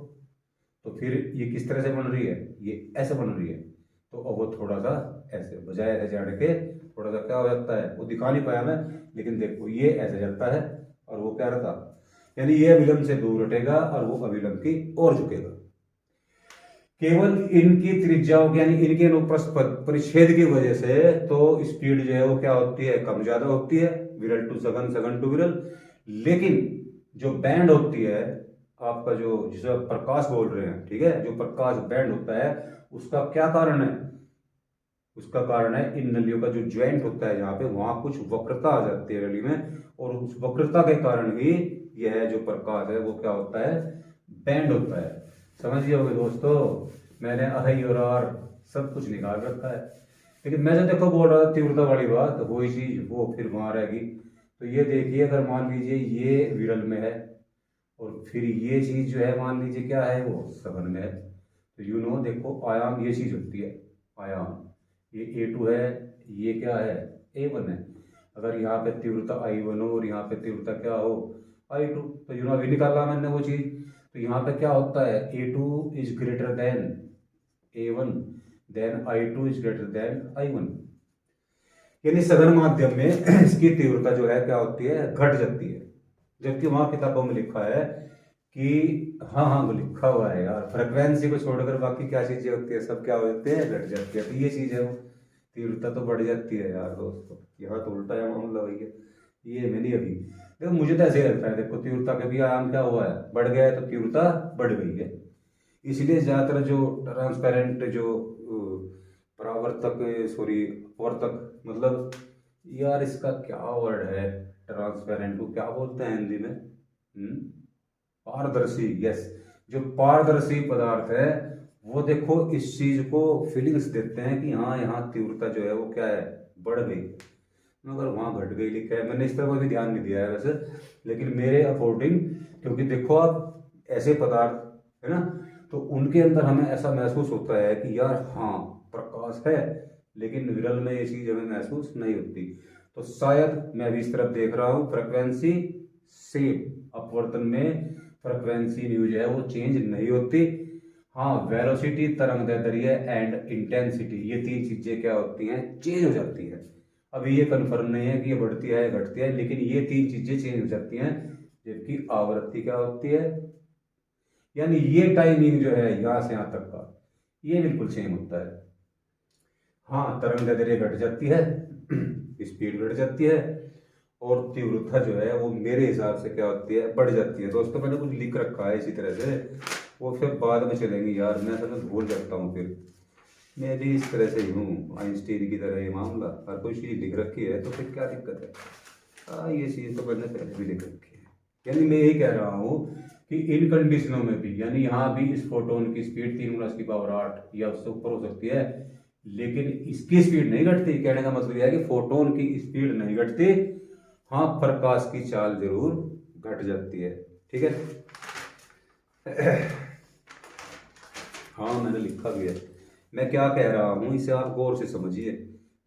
तो फिर ये किस तरह से बन रही है, ये ऐसे बन रही है। तो अब वो थोड़ा सा ऐसे बजाय ऐसे चढ़ के थोड़ा सा क्या हो जाता है, वो दिखा नहीं पाया मैं, लेकिन देखो ये ऐसे चलता है और वो क्या रहता, यानी ये अभिलंब से दूर हटेगा और वो अभिलंब की ओर झुकेगा। केवल इनकी त्रिज्याओं की यानी इनके अनुप्रस्थ परिच्छेद की वजह से तो स्पीड जो है वो क्या होती है, कम ज्यादा होती है, विरल टू सघन, सघन टू विरल। लेकिन जो बैंड होती है आपका, जो जिसे आप प्रकाश बोल रहे हैं, ठीक है, जो प्रकाश बैंड होता है उसका क्या कारण है, उसका कारण है इन नलियों का जो ज्वाइंट होता है यहाँ पे, वहां कुछ वक्रता आ जाती है नली में, और उस वक्रता के कारण ही यह जो प्रकाश है वो क्या होता है, बैंड होता है। समझिए होगे दोस्तों, मैंने अहि और आर सब कुछ निकाल रखा है, लेकिन मैं जो देखो बोल रहा था तीव्रता वाली बात, वही चीज वो फिर वहां रहेगी। तो ये देखिए, अगर मान लीजिए ये विरल में है और फिर ये चीज जो है मान लीजिए क्या है, वो सघन में है, तो देखो आयाम ये चीज होती है, आयाम ये A2 है, ये क्या है, A1 है। अगर यहाँ पे तीव्रता I1 हो और यहाँ पे तीव्रता क्या हो, I2, तो अभी निकाला मैंने वो चीज। तो यहाँ पे क्या होता है, A2 is greater than A1, then I2 is greater than I1। यानी सघन माध्यम में इसकी तीव्रता जो है क्या होती है, घट जाती है। जबकि वहां किताबों में लिखा है कि हाँ हाँ वो लिखा हुआ है यार, फ्रिक्वेंसी को छोड़कर बाकी क्या चीजें होती है, सब क्या हो जाती है, घट जाती है। तो ये चीज है, वो तीव्रता तो बढ़ जाती है यार दोस्तों, यहाँ तो उल्टा है मामला भैया। ये मैंने अभी देखो, मुझे तो ऐसे ही लगता है, देखो तीव्रता का भी आयाम क्या हुआ है, बढ़ गया है, तो तीव्रता बढ़ गई है। इसलिए ज्यादातर जो ट्रांसपेरेंट जो परावर्तक, सॉरी वर्तक, मतलब यार इसका क्या वर्ड है, ट्रांसपेरेंट को क्या बोलते हैं हिंदी में, पारदर्शी, यस। जो पारदर्शी पदार्थ है वो देखो इस चीज को फीलिंग्स देते हैं कि हाँ यहाँ तीव्रता जो है वो क्या है, बढ़ गई, मगर वहां घट गई लिखा है। मैंने इस पर भी ध्यान नहीं दिया है वैसे, लेकिन मेरे अकॉर्डिंग, क्योंकि देखो आप ऐसे पदार्थ है ना, तो उनके अंदर हमें ऐसा महसूस होता है कि यार हाँ प्रकाश है, लेकिन विरल में ये चीज हमें महसूस नहीं होती। तो शायद मैं भी इस तरफ देख रहा हूँ, फ्रिक्वेंसी सेम, अपवर्तन में फ्रिक्वेंसी न्यू जो है वो चेंज नहीं होती। हाँ, वेलोसिटी, तरंग दैर्ध्य एंड इंटेंसिटी, ये तीन चीजें क्या होती हैं, चेंज हो जाती है। अभी ये कंफर्म नहीं है कि ये बढ़ती है घटती है, लेकिन ये तीन चीजें चेंज हो जाती हैं। जबकि आवृत्ति क्या होती है, यानी ये टाइमिंग जो है यहाँ से यहाँ तक का, ये बिल्कुल सेम होता है। हाँ, तरंग दैर्ध्य घट जाती है, स्पीड घट जाती है, और तीव्रता जो है वो मेरे हिसाब से क्या होती है, बढ़ जाती है। दोस्तों मैंने कुछ लिख रखा है इसी तरह से, वो फिर बाद में चलेंगी यार, मैं समझ भूल जाता हूँ फिर। मैं भी इस तरह से ही हूँ, आइंस्टीन की तरह ये मामला, हर कोई चीज़ लिख रखी है तो फिर क्या दिक्कत है। हाँ, ये चीज़ तो मैंने पहले भी लिख रखी है। यानी मैं यही कह रहा हूँ कि इन कंडीशनों में भी, यानी यहाँ भी इस फोटोन की स्पीड 3×10⁸ या उससे ऊपर हो सकती है, लेकिन इसकी स्पीड नहीं घटती। कहने का मतलब यह है कि फोटोन की स्पीड नहीं घटती, हाँ प्रकाश की चाल जरूर घट जाती है। ठीक है, हाँ मैंने लिखा भी है। मैं क्या कह रहा हूं इसे आप गौर से समझिए।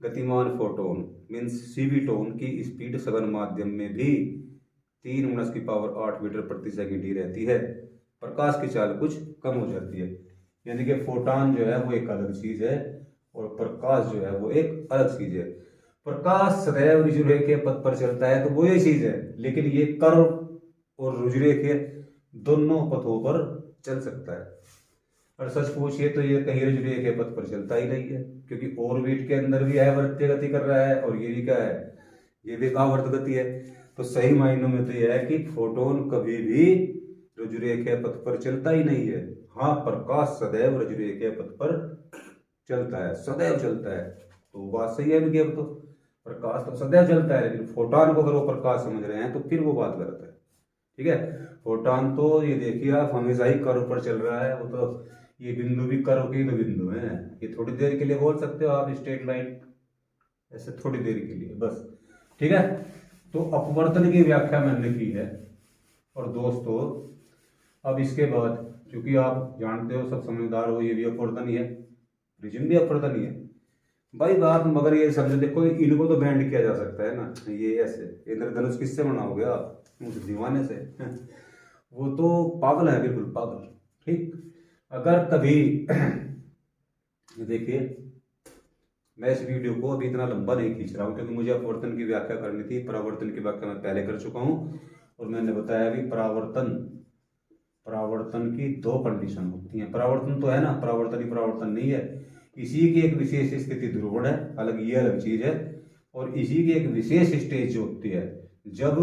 गतिमान फोटोन मीन्स सीवीटोन की स्पीड सघन माध्यम में भी 3×8 मीटर प्रति सेकंड ही रहती है, प्रकाश की चाल कुछ कम हो जाती है। यानी कि फोटोन जो है वो एक अलग चीज है और प्रकाश जो है वो एक अलग चीज है। प्रकाश सदैव रुजुरेखे पथ पर चलता है तो वो ये चीज है, लेकिन ये कर्व और रुजुरेखे दोनों पथों पर चल सकता है। और सच पूछिए तो ये कहीं रुजुरेखे पथ पर चलता ही नहीं है, क्योंकि ऑर्बिट के अंदर भी आवर्तीय गति कर रहा है और ये भी क्या है, ये भी आवर्त गति है। तो सही मायनों में तो यह है कि फोटोन कभी भी रुजुरेखे पथ पर चलता ही नहीं है। हाँ, प्रकाश सदैव रुजुरेखे पथ पर चलता है, सदैव चलता है। तो बात सही है इनकी। अब तो प्रकाश तो सदैव चलता है, लेकिन फोटोन को अगर वो प्रकाश समझ रहे हैं तो फिर वो बात गलत है। ठीक है, फोटोन तो ये देखिए आप हमेशा ही कर्व पर चल रहा है, वो तो ये बिंदु भी कर्व के ही तो बिंदु है। ये थोड़ी देर के लिए बोल सकते हो आप स्ट्रेट लाइन, ऐसे थोड़ी देर के लिए बस। ठीक है, तो अपवर्तन की व्याख्या मैंने की है। और दोस्तों अब इसके बाद, क्योंकि आप जानते हो सब समझदार हो, ये भी अपवर्तन ही है, प्रिज्म भी अपवर्तन ही है भाई बात। मगर ये समझो, देखो इनको तो बैंड किया जा सकता है ना, ये ऐसे इंद्रधनुष किससे बनाओगे आप, उस दीवाने से वो तो पागल है, बिल्कुल पागल। ठीक, अगर कभी देखिए, मैं इस वीडियो को अभी इतना लंबा नहीं खींच रहा हूँ क्योंकि मुझे अपवर्तन की व्याख्या करनी थी। परावर्तन की व्याख्या मैं पहले कर चुका हूँ और मैंने बताया भी परावर्तन की दो कंडीशन होती हैं। परावर्तन तो है ना, परावर्तन ही परावर्तन नहीं है। इसी की एक विशेष स्थिति ध्रुवण है, अलग ये अलग चीज है। और इसी की एक विशेष स्टेज जो होती है जब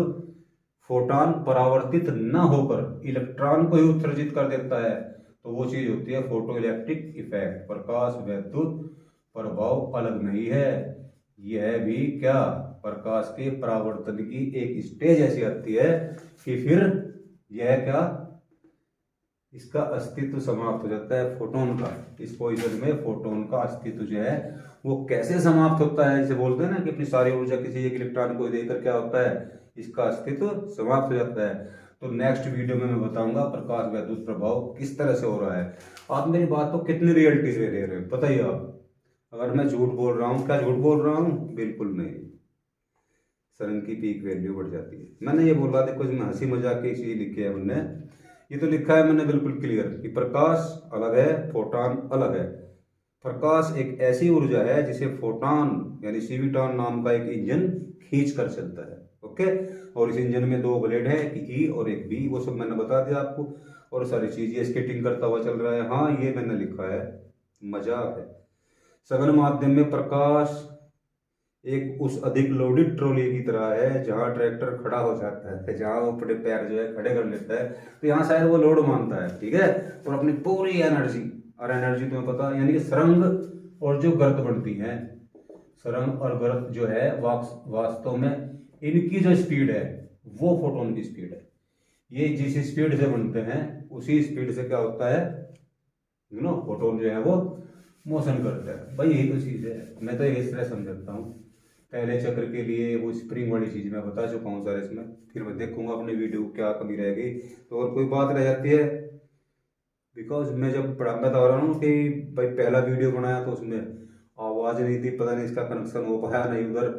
फोटॉन परावर्तित न होकर इलेक्ट्रॉन को ही उत्सर्जित कर देता है, तो वो चीज होती है फोटो इलेक्ट्रिक इफेक्ट। प्रकाश वैद्युत प्रभाव अलग नहीं है, यह भी क्या, प्रकाश के परावर्तन की एक स्टेज ऐसी आती है कि फिर यह क्या, इसका अस्तित्व समाप्त हो जाता है फोटोन का। इस पोजीशन में फोटोन का अस्तित्व जो है वो कैसे समाप्त होता है, जैसे बोलते हैं ना कि अपनी सारी ऊर्जा किसी एक इलेक्ट्रॉन को देकर क्या होता है, इसका अस्तित्व समाप्त हो जाता है। तो नेक्स्ट वीडियो में मैं बताऊंगा प्रकाश वैद्युत प्रभाव किस तरह से हो रहा है। आप मेरी बात को कितनी रियलिटी से ले रहे हो बताइए आप। अगर मैं झूठ बोल रहा हूँ, क्या झूठ बोल रहा हूँ? बिल्कुल नहीं। सरन की पीक वैल्यू बढ़ जाती है। मैंने ये बोला, देखो इसमें हंसी मजाक की चीज लिखी है मैंने, ये तो लिखा है मैंने बिल्कुल क्लियर कि प्रकाश अलग है, फोटॉन अलग है। प्रकाश एक ऐसी ऊर्जा है जिसे फोटॉन यानी सीवीटॉन नाम का एक इंजन खींच कर चलता है। ओके, और इस इंजन में दो ब्लेड है, एक ई और एक बी, वो सब मैंने बता दिया आपको। और सारी चीज ये स्केटिंग करता हुआ चल रहा है। हाँ, ये मैंने लिखा है, मजाक है। सघन माध्यम में प्रकाश एक उस अधिक लोडेड ट्रॉली की तरह है जहां ट्रैक्टर खड़ा हो जाता है, जहां वो अपने पैर जो है खड़े कर लेता है, तो यहाँ शायद वो लोड मानता है, ठीक है। और अपनी पूरी एनर्जी, और एनर्जी तुम्हें पता यानी कि सुरंग और जो गर्त बनती है, सुरंग और गर्त जो है वास्तव में इनकी जो स्पीड है वो फोटोन की स्पीड है। ये जिस स्पीड से बनते हैं उसी स्पीड से क्या होता है, फोटोन जो है वो मोशन करता है। भाई यही तो चीज है, मैं तो इस तरह समझता हूँ। पहले चक्र के लिए वो स्प्रिंग वाली चीज मैं बता चुका हूँ सर इसमें, फिर मैं देखूंगा अपने वीडियो क्या कमी रह गई तो और कोई बात रह जाती है। बिकॉज मैं जब बता रहा हूँ कि भाई पहला वीडियो बनाया तो उसमें आवाज नहीं थी, पता नहीं इसका कनेक्शन हो पाया नहीं उधर,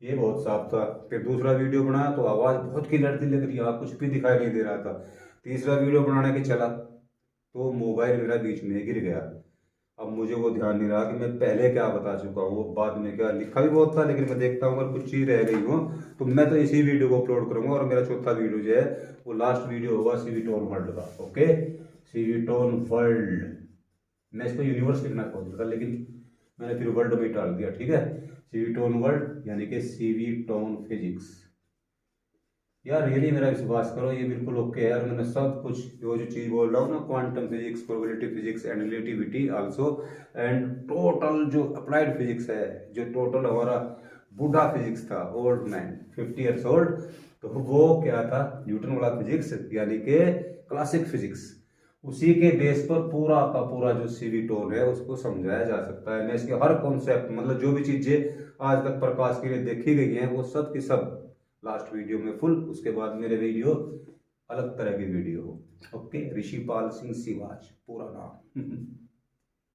ये बहुत साफ था। फिर दूसरा वीडियो बनाया तो आवाज बहुत क्लियर थी, लग रही है कुछ भी दिखाई नहीं दे रहा था। तीसरा वीडियो बनाने के चला तो मोबाइल मेरा बीच में गिर गया। अब मुझे वो ध्यान नहीं रहा कि मैं पहले क्या बता चुका हूँ, वो बाद में क्या लिखा भी बहुत था, लेकिन मैं देखता हूँ अगर कुछ चीज रह गई हो तो मैं तो इसी वीडियो को अपलोड करूंगा। और मेरा चौथा वीडियो जो है वो लास्ट वीडियो होगा सीवीटोन वर्ल्ड का। ओके, सीवीटोन वर्ल्ड, मैं इसको यूनिवर्स लिखना चाहता था लेकिन मैंने फिर वर्ल्ड में डाल दिया, ठीक है। सीवीटोन वर्ल्ड यानी कि सीवीटोन फिजिक्स। यार रियली मेरा विश्वास करो, ये बिल्कुल ओके है। और मैंने सब कुछ वो जो चीज बोल रहा हूँ ना, quantum physics, probability physics and relativity also, and total जो अप्लाइड फिजिक्स है, जो टोटल हमारा बूढ़ा फिजिक्स था, ओल्ड मैन 50 ईयर्स ओल्ड, तो वो क्या था, न्यूटन वाला फिजिक्स यानी कि क्लासिक फिजिक्स, उसी के बेस पर पूरा का पूरा जो सीवीटोन है उसको समझाया जा सकता है। मैं इसके हर कॉन्सेप्ट, मतलब जो भी चीजें आज तक प्रकाश के लिए देखी गई हैं वो सब की सब लास्ट वीडियो में फुल, उसके बाद मेरे वीडियो अलग तरह की वीडियो हो। ओके, ऋषिपाल सिंह सिवाच पूरा नाम